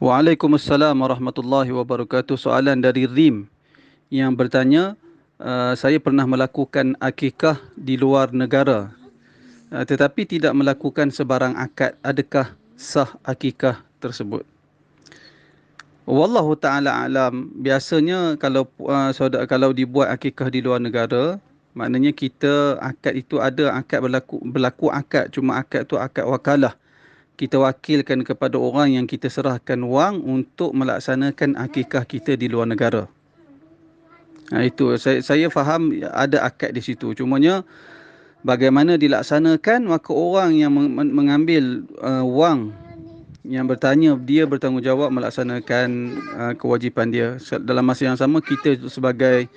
Waalaikumsalam warahmatullahi wabarakatuh. Soalan dari Rim yang bertanya, saya pernah melakukan akikah di luar negara, tetapi tidak melakukan sebarang akad. Adakah sah akikah tersebut? Wallahu taala alam. Biasanya kalau dibuat akikah di luar negara, maknanya kita akad itu ada akad berlaku akad, cuma akad tu akad wakalah. Kita wakilkan kepada orang yang kita serahkan wang untuk melaksanakan akikah kita di luar negara. Itu saya faham ada akad di situ. Cumanya bagaimana dilaksanakan, maka orang yang mengambil wang yang bertanya, dia bertanggungjawab melaksanakan kewajipan dia. Dalam masa yang sama, kita sebagai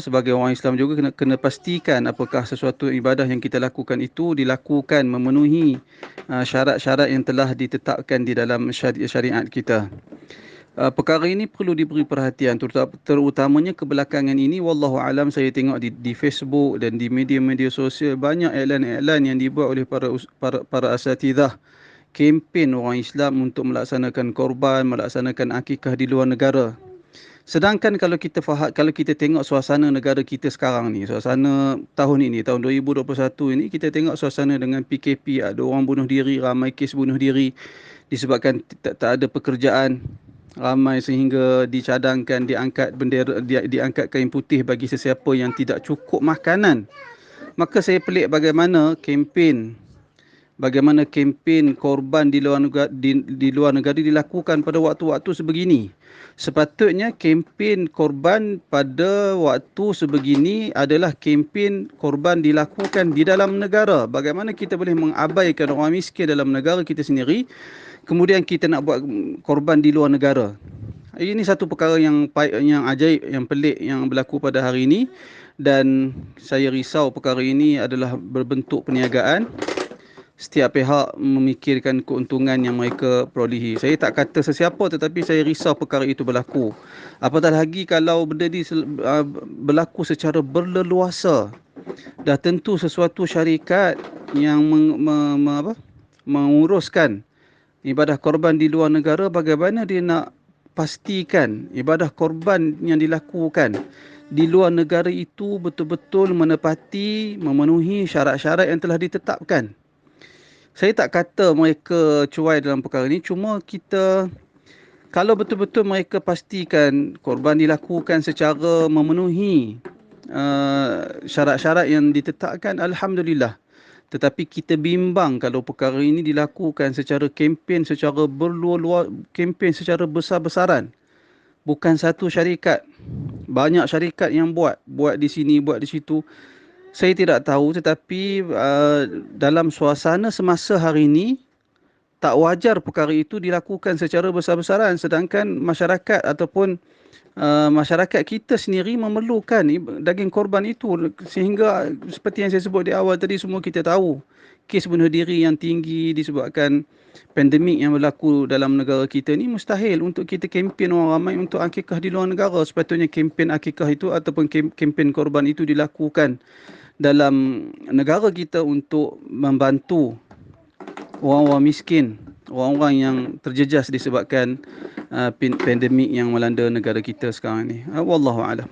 sebagai orang Islam juga kena pastikan apakah sesuatu ibadah yang kita lakukan itu dilakukan memenuhi syarat-syarat yang telah ditetapkan di dalam syariat kita. Perkara ini perlu diberi perhatian, terutamanya kebelakangan ini. Wallahu alam, saya tengok di Facebook dan di media-media sosial banyak iklan-iklan yang dibuat oleh para asatidzah, kempen orang Islam untuk melaksanakan korban, melaksanakan akikah di luar negara. Sedangkan kalau kita tengok suasana negara kita sekarang ni, suasana tahun ini, tahun 2021 ini, kita tengok suasana dengan PKP, ada orang bunuh diri, ramai kes bunuh diri disebabkan tak ada pekerjaan, ramai sehingga dicadangkan diangkat bendera, diangkat kain putih bagi sesiapa yang tidak cukup makanan. Maka saya pelik bagaimana kempen korban di luar negara dilakukan pada waktu-waktu sebegini. Sepatutnya kempen korban pada waktu sebegini adalah kempen korban dilakukan di dalam negara. Bagaimana kita boleh mengabaikan orang miskin dalam negara kita sendiri, kemudian kita nak buat korban di luar negara? Ini satu perkara yang ajaib, yang pelik yang berlaku pada hari ini, dan saya risau perkara ini adalah berbentuk perniagaan. Setiap pihak memikirkan keuntungan yang mereka perolehi. Saya tak kata sesiapa, tetapi saya risau perkara itu berlaku. Apatah lagi kalau benda ini berlaku secara berleluasa. Dah tentu sesuatu syarikat yang menguruskan ibadah korban di luar negara, bagaimana dia nak pastikan ibadah korban yang dilakukan di luar negara itu betul-betul memenuhi syarat-syarat yang telah ditetapkan. Saya tak kata mereka cuai dalam perkara ini, cuma kalau betul-betul mereka pastikan korban dilakukan secara memenuhi syarat-syarat yang ditetapkan, alhamdulillah. Tetapi kita bimbang kalau perkara ini dilakukan secara kempen secara besar-besaran. Bukan satu syarikat, banyak syarikat yang buat di sini, buat di situ. Saya tidak tahu, tetapi dalam suasana semasa hari ini, tak wajar perkara itu dilakukan secara besar-besaran, sedangkan masyarakat ataupun masyarakat kita sendiri memerlukan daging korban itu. Sehingga seperti yang saya sebut di awal tadi, semua kita tahu kes bunuh diri yang tinggi disebabkan pandemik yang berlaku dalam negara kita ni. Mustahil untuk kita kempen orang ramai untuk akikah di luar negara. Sepatutnya kempen akikah itu ataupun kempen korban itu dilakukan dalam negara kita untuk membantu orang-orang miskin, orang-orang yang terjejas disebabkan pandemik yang melanda negara kita sekarang ni. Wallahu a'lam.